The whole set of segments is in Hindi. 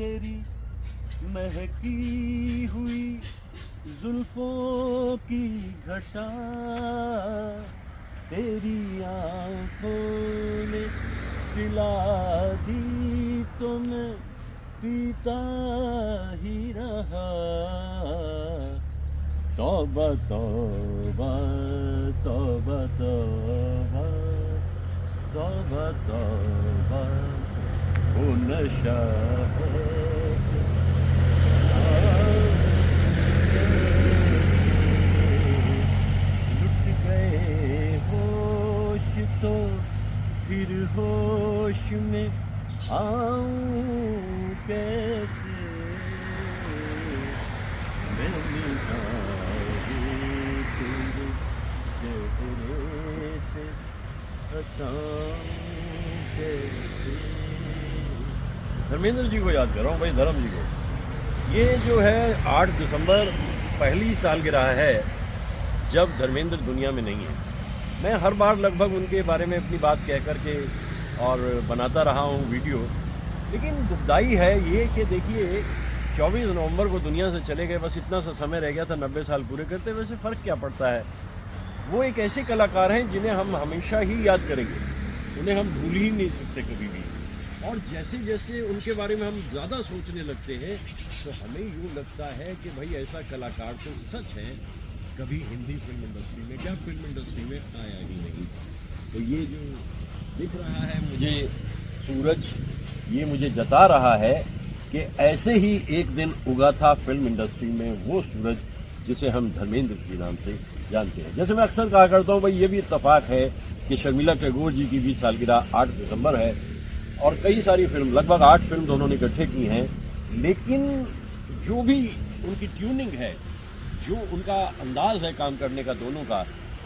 तेरी महकी हुई जुल्फों की घटा तेरी आँखों ने पिला दी तो मैं पीता ही रहा। तौबा तौबा तौबा तौबा तौबा तौबा वो नशा लुट गए होश तो फिर होश में आऊं कैसे मैं निगाहे तेरे चेहरे से हटाऊं कैसे। धर्मेंद्र जी को याद कर रहा हूँ भाई, धर्म जी को। ये जो है 8 दिसंबर पहली सालगिरह है जब धर्मेंद्र दुनिया में नहीं है। मैं हर बार लगभग उनके बारे में अपनी बात कह कर के और बनाता रहा हूँ वीडियो, लेकिन दुखदाई है ये कि देखिए 24 नवंबर को दुनिया से चले गए, बस इतना सा समय रह गया था 90 साल पूरे करते। वैसे फ़र्क क्या पड़ता है, वो एक ऐसे कलाकार हैं जिन्हें हम हमेशा ही याद करेंगे, उन्हें हम भूल ही नहीं सकते कभी भी। और जैसे जैसे उनके बारे में हम ज़्यादा सोचने लगते हैं तो हमें यूँ लगता है कि भाई ऐसा कलाकार तो सच है कभी हिंदी फिल्म इंडस्ट्री में, क्या फिल्म इंडस्ट्री में आया ही नहीं। तो ये जो दिख रहा है मुझे सूरज, ये मुझे जता रहा है कि ऐसे ही एक दिन उगा था फिल्म इंडस्ट्री में वो सूरज जिसे हम धर्मेंद्र के नाम से जानते हैं। जैसे मैं अक्सर कहा करता हूँ भाई, ये भी इत्तेफाक है कि शर्मिला टैगोर जी की भी सालगिरह 8 दिसंबर है और कई सारी फिल्म, लगभग 8 फिल्म दोनों ने इकट्ठे की हैं, लेकिन जो भी उनकी ट्यूनिंग है, जो उनका अंदाज़ है काम करने का दोनों का,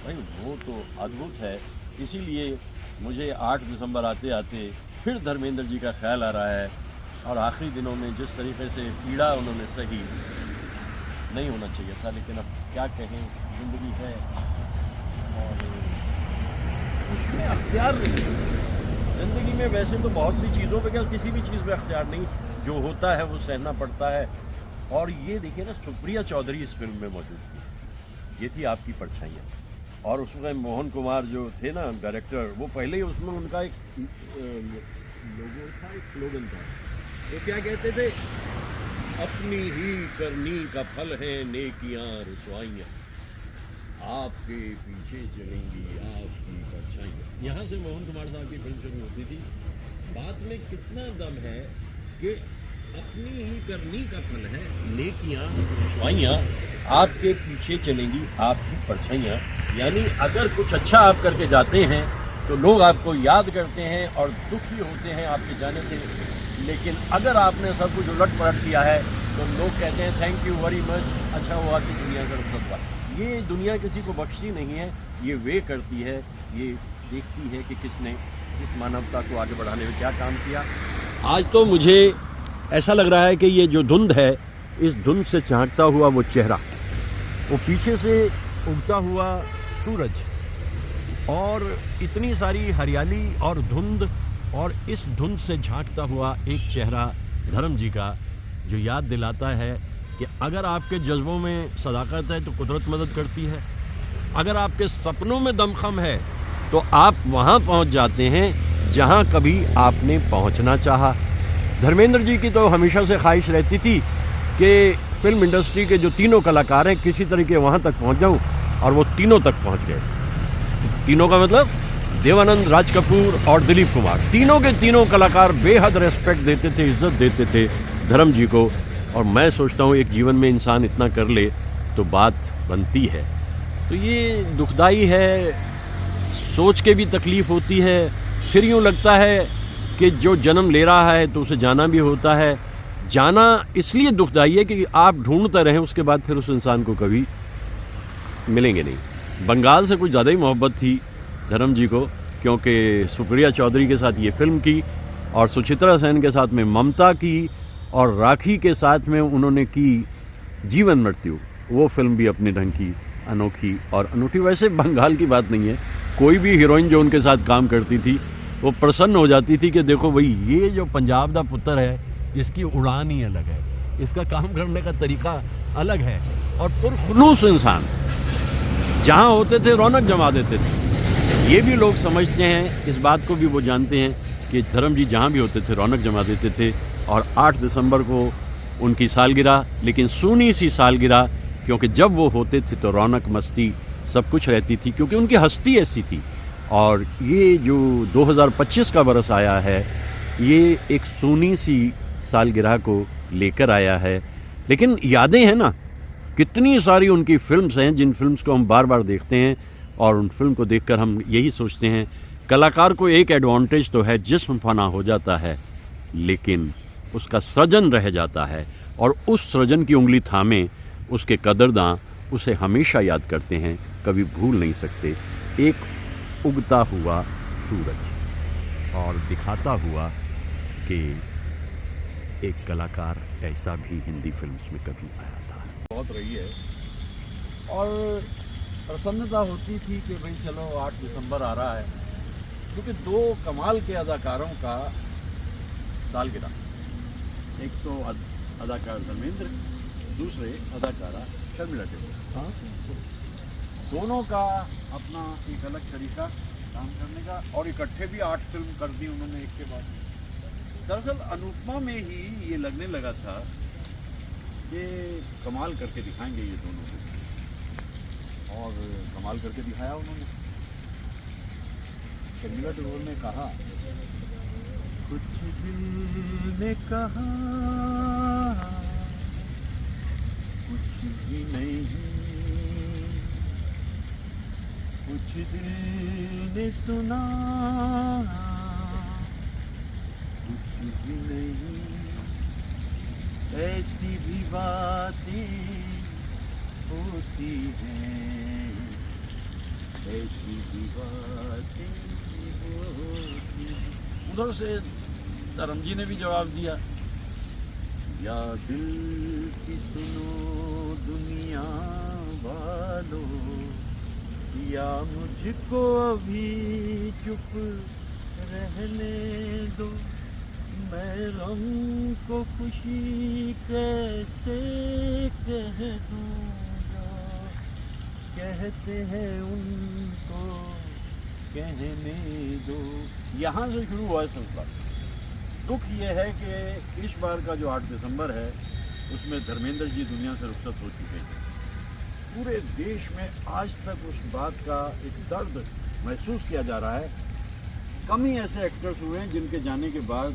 भाई वो तो अद्भुत है। इसीलिए मुझे 8 दिसंबर आते आते फिर धर्मेंद्र जी का ख्याल आ रहा है। और आखिरी दिनों में जिस तरीके से पीड़ा उन्होंने सही, नहीं होना चाहिए था, लेकिन अब क्या कहें, ज़िंदगी है और उसमें अख्तियार नहीं। ज़िंदगी में वैसे तो बहुत सी चीज़ों पे, क्या किसी भी चीज़ पे अख्तियार नहीं, जो होता है वो सहना पड़ता है। और ये देखिए ना, सुप्रिया चौधरी इस फिल्म में मौजूद थी, ये थी आपकी परछाइयाँ। और उसमें मोहन कुमार जो थे ना डायरेक्टर, वो पहले ही उसमें उनका एक लोगो था, एक स्लोगन था, वो क्या कहते थे, अपनी ही करनी का फल है नेकियां रुसवाइयाँ, आपके पीछे चलेंगी आपकी परछाइयाँ। यहाँ से मोहन कुमार साहब की फिल्म शुरू होती थी। बात में कितना दम है कि अपनी ही करनी का फल है नेकियां रुसवाइयाँ, आपके पीछे चलेंगी आपकी परछाइयाँ। यानी अगर कुछ अच्छा आप करके जाते हैं तो लोग आपको याद करते हैं और दुखी होते हैं आपके जाने से, लेकिन अगर आपने सब कुछ उलट पलट किया है तो लोग कहते हैं थैंक यू वेरी मच, अच्छा हुआ कि दुनिया का रुखसत हुआ। ये दुनिया किसी को बख्शती नहीं है, ये वे करती है, ये देखती है कि किसने इस मानवता को आगे बढ़ाने में क्या काम किया। आज तो मुझे ऐसा लग रहा है कि ये जो धुंध है, इस धुंध से झांकता हुआ वो चेहरा, वो पीछे से उगता हुआ सूरज और इतनी सारी हरियाली और धुंध, और इस धुंध से झांकता हुआ एक चेहरा धर्म जी का, जो याद दिलाता है कि अगर आपके जज्बों में सदाकत है तो कुदरत मदद करती है, अगर आपके सपनों में दमखम है तो आप वहाँ पहुँच जाते हैं जहाँ कभी आपने पहुँचना चाहा। धर्मेंद्र जी की तो हमेशा से ख्वाहिश रहती थी कि फिल्म इंडस्ट्री के जो तीनों कलाकार हैं किसी तरीके वहाँ तक पहुँच जाऊँ, और वो तीनों तक पहुँच गए। तीनों का मतलब देवानंद, राज कपूर और दिलीप कुमार, तीनों के तीनों कलाकार बेहद रेस्पेक्ट देते थे, इज्जत देते थे धर्म जी को। और मैं सोचता हूँ एक जीवन में इंसान इतना कर ले तो बात बनती है। तो ये दुखदाई है, सोच के भी तकलीफ़ होती है। फिर यूँ लगता है कि जो जन्म ले रहा है तो उसे जाना भी होता है। जाना इसलिए दुखदाई है कि आप ढूंढते रहें, उसके बाद फिर उस इंसान को कभी मिलेंगे नहीं। बंगाल से कुछ ज़्यादा ही मोहब्बत थी धर्म जी को, क्योंकि सुप्रिया चौधरी के साथ ये फिल्म की और सुचित्रा सेन के साथ में ममता की और राखी के साथ में उन्होंने की जीवन मृत्यु। वो फिल्म भी अपने ढंग की अनोखी और अनूठी। वैसे बंगाल की बात नहीं है, कोई भी हीरोइन जो उनके साथ काम करती थी वो प्रसन्न हो जाती थी कि देखो भाई ये जो पंजाब दा पुत्र है इसकी उड़ान ही अलग है, इसका काम करने का तरीका अलग है। और पुरखुलूस इंसान जहाँ होते थे रौनक जमा देते थे। ये भी लोग समझते हैं, इस बात को भी वो जानते हैं कि धर्म जी जहाँ भी होते थे रौनक जमा देते थे। और 8 दिसंबर को उनकी सालगिरह, लेकिन सूनी सी सालगिरह, क्योंकि जब वो होते थे तो रौनक मस्ती सब कुछ रहती थी, क्योंकि उनकी हस्ती ऐसी थी। और ये जो 2025 का बरस आया है, ये एक सूनी सी सालगिरह को लेकर आया है। लेकिन यादें हैं ना, कितनी सारी उनकी फिल्म्स हैं जिन फिल्म्स को हम बार बार देखते हैं, और उन फिल्म को देखकर हम यही सोचते हैं, कलाकार को एक एडवांटेज तो है, जिस्म फना हो जाता है लेकिन उसका सृजन रह जाता है। और उस सृजन की उंगली थामे उसके कदरदां उसे हमेशा याद करते हैं, कभी भूल नहीं सकते। एक उगता हुआ सूरज, और दिखाता हुआ कि एक कलाकार ऐसा भी हिंदी फिल्म्स में कभी आया था। बहुत रही है और प्रसन्नता होती थी कि भाई चलो 8 दिसंबर आ रहा है, क्योंकि 2 कमाल के अदाकारों का सालगिरह, एक तो अदाकार धर्मेंद्र, दूसरे अदाकारा शर्मिला टेगोर। हाँ, दोनों का अपना एक अलग तरीका काम करने का, और इकट्ठे भी 8 फिल्म कर दी उन्होंने एक के बाद। दरअसल अनुपमा में ही ये लगने लगा था कि कमाल करके दिखाएंगे ये दोनों को, और कमाल करके दिखाया उन्होंने। शर्मिला टेगोर ने कहा, कुछ दिल ने कहा कुछ भी नहीं, कुछ दिल ने सुना कुछ भी नहीं, ऐसी भी बातें होती हैं, ऐसी भी बातें होती हैं। उधर से धर्म जी ने भी जवाब दिया, या दिल की सुनो दुनिया वालों, या मुझको अभी चुप रहने दो, मैं गम को खुशी कैसे कह दूँ, जो कहते हैं उनको कहने दो। यहाँ से शुरू हुआ है सिलसिला। दुख ये है कि इस बार का जो 8 दिसंबर है उसमें धर्मेंद्र जी दुनिया से रुखसत हो चुके हैं। पूरे देश में आज तक उस बात का एक दर्द महसूस किया जा रहा है। कम ही ऐसे एक्टर्स हुए हैं जिनके जाने के बाद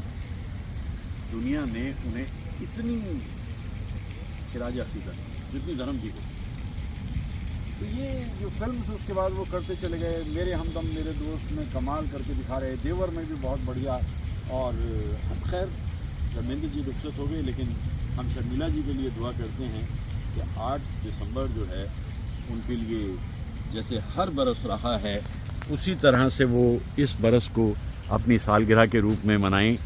दुनिया ने उन्हें इतनी खिराज अकीदत जितनी धर्म जी को। तो ये जो फिल्म से उसके बाद वो करते चले गए, मेरे हमदम मेरे दोस्त में कमाल करके दिखा रहे, देवर में भी बहुत बढ़िया। और खैर धर्मेंद्र जी रुखसत हो गए, लेकिन हम शर्मिला जी के लिए दुआ करते हैं कि 8 दिसंबर जो है उनके लिए जैसे हर बरस रहा है उसी तरह से वो इस बरस को अपनी सालगिरह के रूप में मनाएं।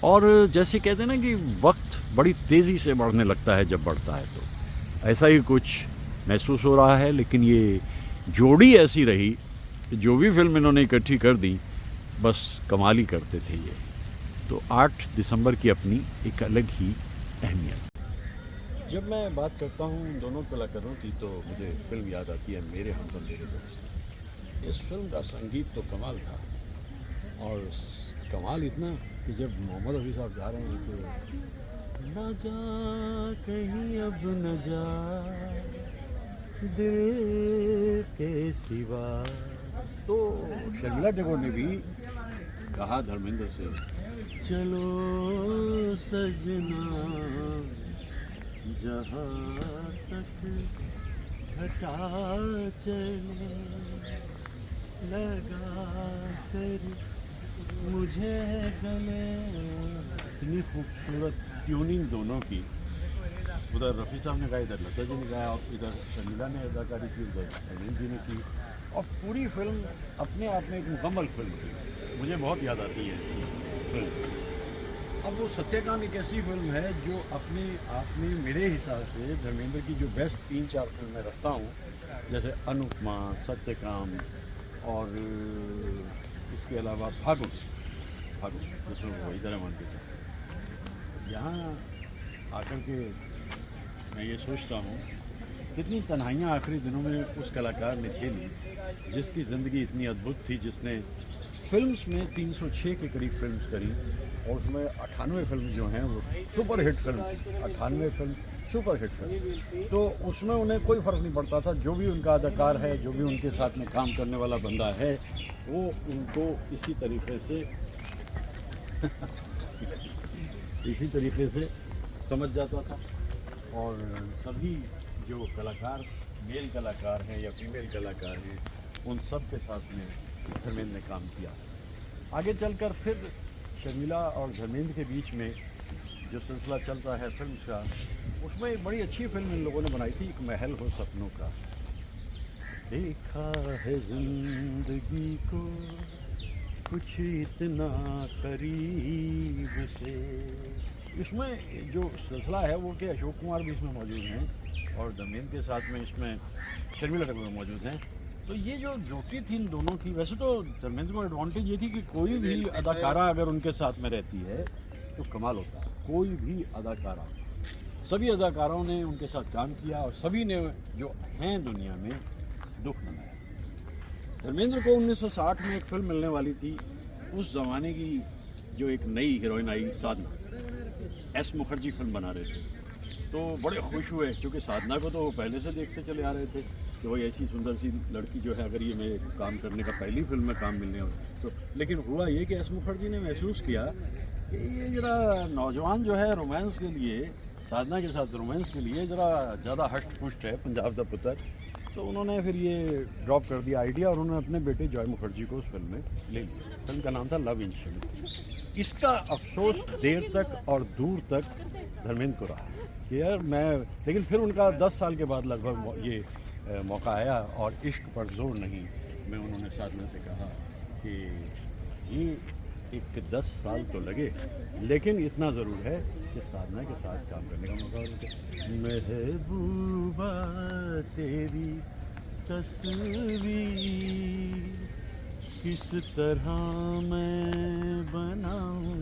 और जैसे कहते हैं ना कि वक्त बड़ी तेज़ी से बढ़ने लगता है जब बढ़ता है, तो ऐसा ही कुछ महसूस हो रहा है। लेकिन ये जोड़ी ऐसी रही कि जो भी फिल्म इन्होंने इकट्ठी कर दी बस कमाल ही करते थे ये। तो 8 दिसंबर की अपनी एक अलग ही अहमियत। जब मैं बात करता हूँ इन दोनों कलाकारों की तो मुझे फिल्म याद आती है मेरे हमदम मेरे दोस्त। इस फिल्म का संगीत तो कमाल था, और कमाल इतना कि जब मोहम्मद रफ़ी साहब जा रहे हैं तो न जा कहीं अब न जा दिल के सिवा, तो शर्मिला टेगोर ने भी कहा धर्मेंद्र से, चलो सजना जहाँ तक घटा चले लगा कर मुझे गले। इतनी खूबसूरत ट्यूनिंग दोनों की, उधर रफ़ी साहब ने गाया, इधर लता जी ने गाया, और इधर शर्मिला ने अदाकारी की, उधर धर्मेंद्र जी ने की, और पूरी फिल्म अपने आप में एक मुकम्मल फिल्म थी। मुझे बहुत याद आती है फिल्म। अब वो सत्यकाम एक ऐसी फिल्म है जो अपने आप में मेरे हिसाब से धर्मेंद्र की जो बेस्ट 3-4 फिल्में रखता हूँ, जैसे अनुपमा, सत्यकाम, और इसके अलावा फागुन जिसमें वहीदा रहमान के साथ, यहाँ आकर के मैं ये सोचता हूँ कितनी तन्हाइयाँ आखिरी दिनों में उस कलाकार ने झेली जिसकी ज़िंदगी इतनी अद्भुत थी, जिसने फिल्म्स में 306 के करीब फिल्म्स करी और उसमें 98 फिल्म जो हैं वो सुपर हिट फिल्म थी। 98 फिल्म सुपर हिट फिल्म, तो उसमें उन्हें कोई फ़र्क नहीं पड़ता था। जो भी उनका अदाकार है, जो भी उनके साथ में काम करने वाला बंदा है, वो उनको इसी तरीके से समझ जाता था। और सभी जो कलाकार, मेल कलाकार हैं या फीमेल कलाकार हैं, उन सब के साथ में धर्मेंद्र ने काम किया। आगे चलकर फिर शर्मिला और धर्मेंद्र के बीच में जो सिलसिला चलता है फिल्म्स का, उसमें एक बड़ी अच्छी फिल्म इन लोगों ने बनाई थी, एक महल हो सपनों का। देखा है जिंदगी को कुछ इतना करीब से। इसमें जो सिलसिला है वो कि अशोक कुमार भी इसमें मौजूद हैं और धर्मेंद्र के साथ में इसमें शर्मिला ठाकुर मौजूद हैं। तो ये जो जोटी थी इन दोनों की, वैसे तो धर्मेंद्र को एडवांटेज ये थी कि कोई भी अदाकारा अगर उनके साथ में रहती है तो कमाल होता है। कोई भी अदाकारा, सभी अदाकारों ने उनके साथ काम किया और सभी ने जो हैं दुनिया में दुख मनाया। धर्मेंद्र को 1960 में एक फिल्म मिलने वाली थी, उस ज़माने की जो एक नई हीरोइन आई साधना, एस मुखर्जी फिल्म बना रहे थे। तो बड़े खुश हुए क्योंकि साधना को तो वो पहले से देखते चले आ रहे थे कि भाई ऐसी सुंदर सी लड़की जो है, अगर ये मेरे काम करने का पहली फिल्म में काम मिलने हो तो। लेकिन हुआ ये कि एस मुखर्जी ने महसूस किया कि ये ज़रा नौजवान जो है रोमांस के लिए, साधना के साथ रोमांस के लिए ज़रा ज़्यादा हष्ट पुष्ट है, पंजाब दा पुत्र। तो उन्होंने फिर ये ड्रॉप कर दिया आइडिया और उन्होंने अपने बेटे जॉय मुखर्जी को उस फिल्म में ले लिया। फिल्म का नाम था लव इंस्टीट्यूट। इसका अफसोस देर तक और दूर तक धर्मेंद्र को रहा कि यार लेकिन फिर उनका 10 साल के बाद लगभग ये मौका आया और इश्क पर जोर नहीं में उन्होंने साधना से कहा कि ये एक 10 साल तो लगे, लेकिन इतना ज़रूर है कि साधना के साथ काम करने का मौका मिले। महबूबा तेरी तस्वीर किस तरह मैं बनाऊं।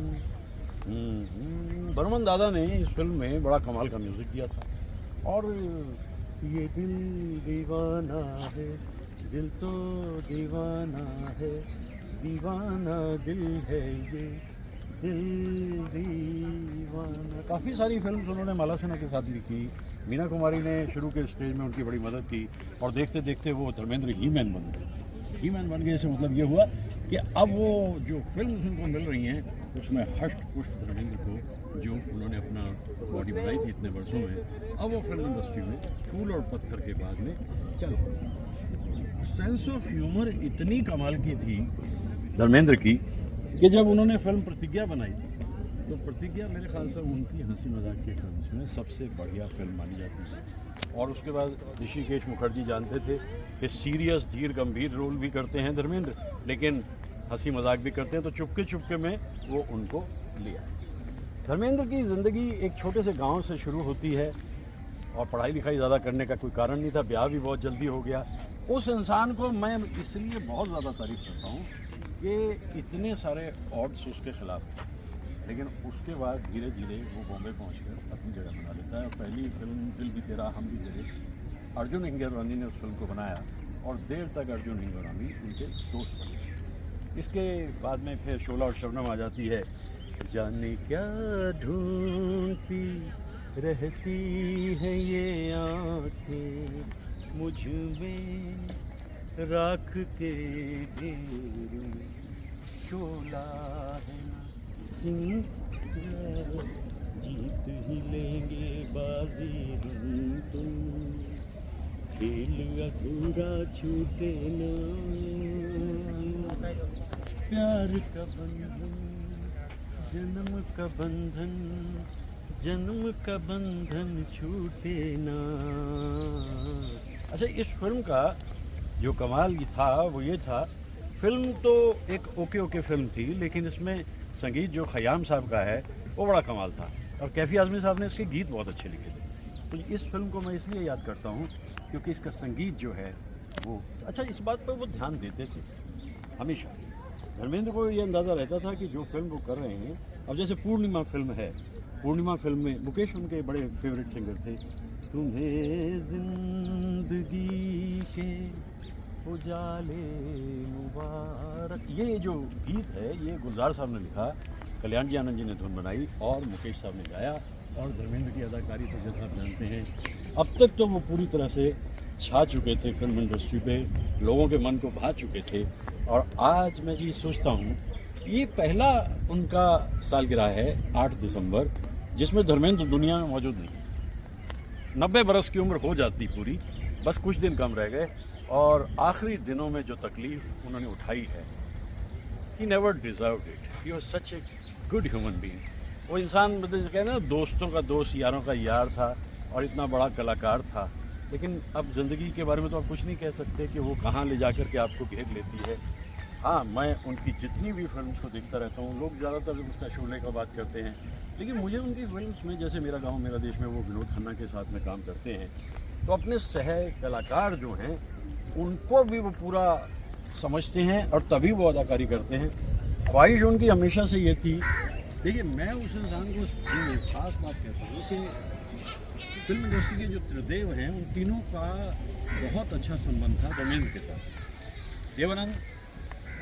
बर्मन दादा ने इस फिल्म में बड़ा कमाल का म्यूज़िक दिया था। और ये दिल दीवाना है, दिल तो दीवाना है, दीवाना दिल है ये दिल दीवाना। काफ़ी सारी फिल्म्स उन्होंने माला सिन्हा के साथ भी की। मीना कुमारी ने शुरू के स्टेज में उनकी बड़ी मदद की और देखते देखते वो धर्मेंद्र ही मैन बन गए। ही मैन बन गए से मतलब ये हुआ कि अब वो जो फिल्म्स उनको मिल रही हैं उसमें हष्ट पुष्ट धर्मेंद्र को जो उन्होंने अपना बॉडी बनाई थी इतने वर्षों में, अब वो फिल्म इंडस्ट्री में फूल और पत्थर के बाद में चल। सेंस ऑफ ह्यूमर इतनी कमाल की थी धर्मेंद्र की कि जब उन्होंने फिल्म प्रतिज्ञा बनाई थी तो प्रतिज्ञा मेरे ख्याल से उनकी हंसी मजाक की फिल्म में सबसे बढ़िया फिल्म मानी जाती है। और उसके बाद ऋषिकेश मुखर्जी जानते थे कि सीरियस धीर गंभीर रोल भी करते हैं धर्मेंद्र, लेकिन हंसी मजाक भी करते हैं, तो चुपके चुपके में वो उनको लिया। धर्मेंद्र की ज़िंदगी एक छोटे से गांव से शुरू होती है और पढ़ाई लिखाई ज़्यादा करने का कोई कारण नहीं था, ब्याह भी बहुत जल्दी हो गया। उस इंसान को मैं इसलिए बहुत ज़्यादा तारीफ़ करता हूँ कि इतने सारे ऑड्स उसके ख़िलाफ़ थे, लेकिन उसके बाद धीरे धीरे वो बॉम्बे पहुँचकर अपनी जगह बना लेता है। पहली फिल्म दिल भी तेरा हम भी तेरे, अर्जुन हिंगरवानी ने उस फिल्म को बनाया और देर तक अर्जुन हिंगरवानी उनके दोस्त बने। इसके बाद में फिर शोला और शबनम आ जाती है। जाने क्या ढूंढती रहती है ये आँखें मुझ में राख के घेरे, शोला है जीत ही लेंगे बाजी हम तुम, खेल अधूरा छूटे ना, प्यार का बंधन जन्म का बंधन, जन्म का बंधन छूटे ना। अच्छा, इस फिल्म का जो कमाल था वो ये था, फिल्म तो एक ओके फिल्म थी, लेकिन इसमें संगीत जो खयाम साहब का है वो बड़ा कमाल था और कैफी आज़मी साहब ने इसके गीत बहुत अच्छे लिखे थे। तो इस फिल्म को मैं इसलिए याद करता हूँ क्योंकि इसका संगीत जो है वो अच्छा, इस बात पर वो ध्यान देते थे हमेशा। धर्मेंद्र को ये अंदाज़ा रहता था कि जो फिल्म वो कर रहे हैं अब जैसे पूर्णिमा फिल्म है, पूर्णिमा फिल्म में मुकेश उनके बड़े फेवरेट सिंगर थे। तुम्हें जिंदगी के उजाले मुबारक, ये जो गीत है ये गुलजार साहब ने लिखा, कल्याण जी आनंद जी ने धुन बनाई और मुकेश साहब ने गाया। और धर्मेंद्र की अदाकारी तो जैसा आप जानते हैं, अब तक तो वो पूरी तरह से छा चुके थे फिल्म इंडस्ट्री पे, लोगों के मन को भा चुके थे। और आज मैं जी सोचता हूँ ये पहला उनका सालगिरह है 8 दिसंबर, जिसमें धर्मेंद्र दुनिया में मौजूद नहीं। 90 बरस की उम्र हो जाती पूरी, बस कुछ दिन कम रह गए। और आखिरी दिनों में जो तकलीफ उन्होंने उठाई है, he never deserved it, he was such a good human being. वो इंसान मतलब कहते हैं ना, दोस्तों का दोस्त, यारों का यार था और इतना बड़ा कलाकार था। लेकिन अब ज़िंदगी के बारे में तो आप कुछ नहीं कह सकते कि वो कहाँ ले जाकर के आपको घेर लेती है। हाँ, मैं उनकी जितनी भी फिल्म्स को देखता रहता हूँ, लोग ज़्यादातर उसका शोले का बात करते हैं, लेकिन मुझे उनकी फिल्म्स में, जैसे मेरा गांव मेरा देश में वो विनोद खन्ना के साथ में काम करते हैं, तो अपने सह कलाकार जो हैं उनको भी वो पूरा समझते हैं और तभी वो अदाकारी करते हैं। ख्वाहिश उनकी हमेशा से ये थी, देखिए मैं उस इंसान को खास बात कहता हूँ कि फिल्म इंडस्ट्री के जो त्रिदेव हैं उन तीनों का बहुत अच्छा संबंध था धर्मेंद्र के साथ, देवानंद,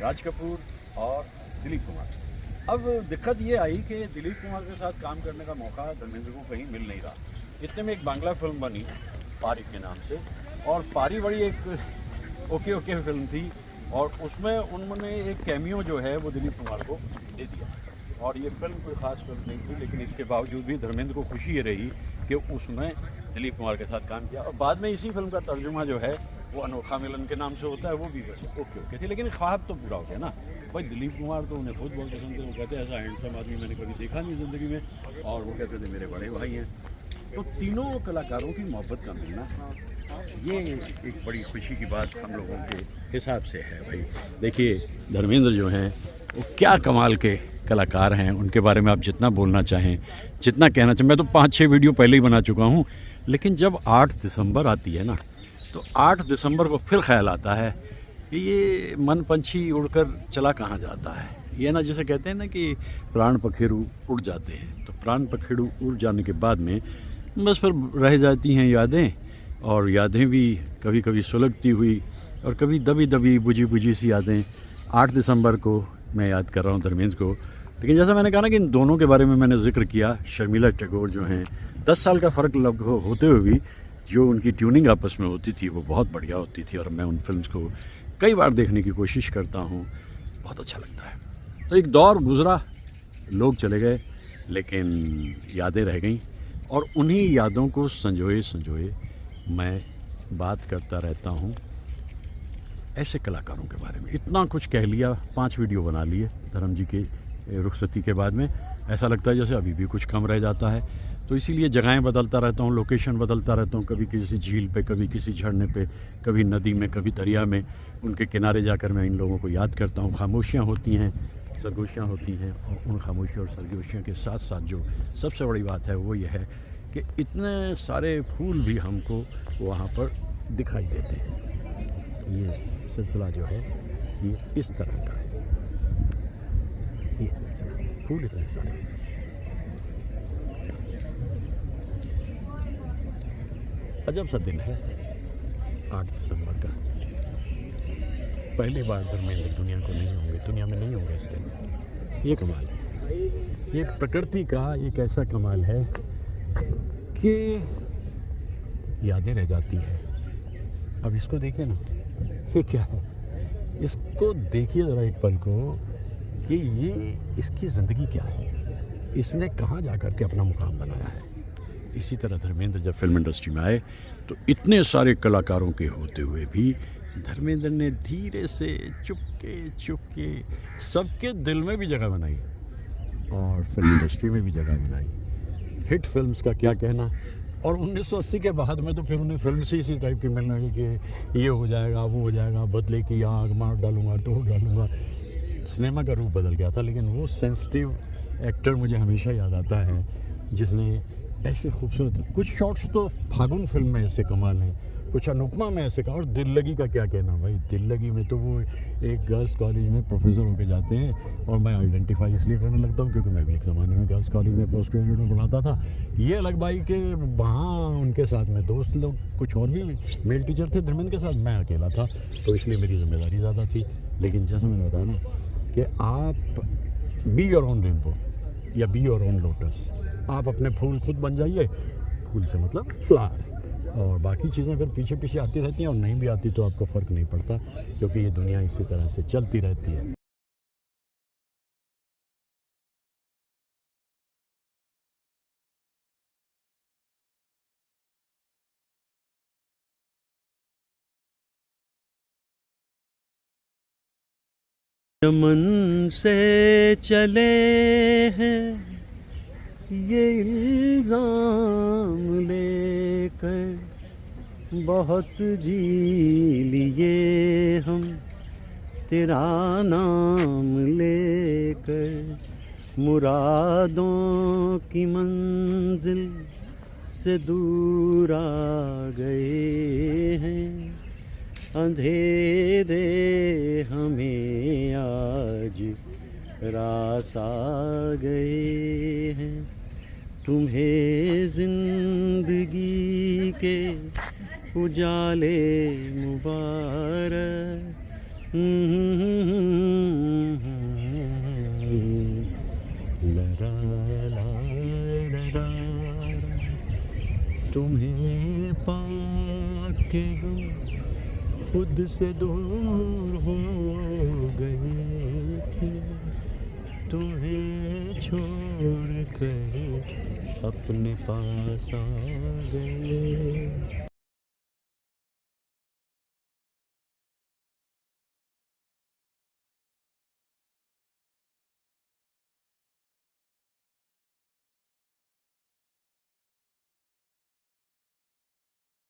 राज कपूर और दिलीप कुमार। अब दिक्कत ये आई कि दिलीप कुमार के साथ काम करने का मौका धर्मेंद्र को कहीं मिल नहीं रहा। इतने में एक बांग्ला फिल्म बनी पारी के नाम से, और पारी बड़ी एक ओके फिल्म थी, और उसमें उन्होंने एक कैमियो जो है वो दिलीप कुमार को दे दिया। और ये फिल्म कोई ख़ास फिल्म नहीं थी, लेकिन इसके बावजूद भी धर्मेंद्र को खुशी ये रही कि उसमें दिलीप कुमार के साथ काम किया। और बाद में इसी फिल्म का तर्जुमा जो है वो अनोखा मिलन के नाम से होता है, वो भी वैसे ओके थी, लेकिन ख्वाब तो पूरा हो गया ना भाई। दिलीप कुमार तो उन्हें खुद बहुत पसंद थे, वो कहते हैं ऐसा हैंडसम आदमी मैंने कभी देखा नहीं ज़िंदगी में, और वो कहते थे मेरे बड़े भाई हैं। तो तीनों कलाकारों की मोहब्बत का मिलना, ये एक बड़ी खुशी की बात हम लोगों के हिसाब से है भाई। देखिए धर्मेंद्र जो हैं वो क्या कमाल के कलाकार हैं, उनके बारे में आप जितना बोलना चाहें, जितना कहना चाहें। मैं तो 5-6 वीडियो पहले ही बना चुका हूँ, लेकिन जब 8 दिसंबर आती है ना, तो 8 दिसंबर को फिर ख्याल आता है कि ये मन पंछी उड़कर चला कहाँ जाता है। ये ना जैसे कहते हैं ना कि प्राण पखेरु उड़ जाते हैं, तो प्राण पखेरु उड़ जाने के बाद में बस फिर रह जाती हैं यादें, और यादें भी कभी कभी सुलगती हुई और कभी दबी दबी बुझी बुझी सी यादें। 8 दिसंबर को मैं याद कर रहा हूँ धर्मेंद्र को। लेकिन जैसा मैंने कहा ना कि इन दोनों के बारे में मैंने जिक्र किया, शर्मिला टैगोर जो हैं, 10 साल का फ़र्क लगभग होते हुए भी जो उनकी ट्यूनिंग आपस में होती थी वो बहुत बढ़िया होती थी, और मैं उन फिल्म्स को कई बार देखने की कोशिश करता हूँ, बहुत अच्छा लगता है। तो एक दौर गुज़रा, लोग चले गए, लेकिन यादें रह गईं, और उन्हीं यादों को संजोए संजोए मैं बात करता रहता हूँ ऐसे कलाकारों के बारे में। इतना कुछ कह लिया, 5 वीडियो बना लिए धर्म जी के रुखसती के बाद में। ऐसा लगता है जैसे अभी भी कुछ कम रह जाता है, तो इसीलिए जगहें बदलता रहता हूँ, लोकेशन बदलता रहता हूँ, कभी किसी झील पे, कभी किसी झरने पे, कभी नदी में, कभी दरिया में, उनके किनारे जाकर मैं इन लोगों को याद करता हूँ। खामोशियाँ होती हैं, सरगोशियाँ होती हैं, और उन खामोशियों और सरगोशियों के साथ साथ जो सबसे बड़ी बात है वो ये है कि इतने सारे फूल भी हमको वहाँ पर दिखाई देते हैं। ये सिलसिला जो है ये इस तरह का है, ये सिलसिला, फूल इतने सारे। अजब सा दिन है 8 दिसंबर का। पहली बार धर्मेंद्र दुनिया में नहीं होंगे इस दिन। ये कमाल है, ये प्रकृति का एक ऐसा कमाल है कि यादें रह जाती है। अब इसको देखिए ना, ये क्या है, इसको देखिए ज़रा एक पल को कि ये इसकी ज़िंदगी क्या है, इसने कहाँ जा कर के अपना मुकाम बनाया है। इसी तरह धर्मेंद्र जब फिल्म इंडस्ट्री में आए तो इतने सारे कलाकारों के होते हुए भी धर्मेंद्र ने धीरे से चुपके सबके दिल में भी जगह बनाई, और फिल्म इंडस्ट्री में भी जगह बनाई। हिट फिल्म्स का क्या कहना, और 1980 के बाद में तो फिर उन्हें फिल्म से इसी टाइप की मिलने लगी कि ये हो जाएगा, वो हो जाएगा, बदले की आग, मार डालूंगा, तोड़ डालूंगा। सिनेमा का रूप बदल गया था, लेकिन वो सेंसिटिव एक्टर मुझे हमेशा याद आता है जिसने ऐसे खूबसूरत कुछ शॉट्स तो फागुन फिल्म में ऐसे कमाल हैं। कुछ अनुपमा में ऐसे कहा। और दिल लगी का क्या कहना भाई, दिल लगी में तो वो एक गर्ल्स कॉलेज में प्रोफेसर होके जाते हैं, और मैं आइडेंटिफाई इसलिए करने लगता हूँ क्योंकि मैं भी एक ज़माने में गर्ल्स कॉलेज में पोस्ट ग्रेजुएट में पढ़ाता था। ये अलग भाई कि वहाँ उनके साथ में दोस्त लोग कुछ और भी मेल टीचर थे, धर्मेंद्र के साथ मैं अकेला था, तो इसलिए मेरी जिम्मेदारी ज़्यादा थी। लेकिन जैसे मैंने बताया ना कि आप बी योर ओन रेनबो या बी योर ओन लोटस, आप अपने फूल खुद बन जाइए, फूल से मतलब फ्लावर, और बाकी चीज़ें अगर पीछे पीछे आती रहती हैं और नहीं भी आती तो आपको फ़र्क नहीं पड़ता, क्योंकि ये दुनिया इसी तरह से चलती रहती है। मन से चले हैं ये इल्ज़ाम लेकर, बहुत जी लिए हम तेरा नाम लेकर, मुरादों की मंजिल से दूर आ गए हैं, अंधेरे हमें आज रास आ गए हैं, तुम्हें जिंदगी के उजाले मुबारक, लरा ला लरा, तुम्हें पाके हम खुद से दूर हो गए थे, तुम्हें छोड़ कर अपने पास आ गए।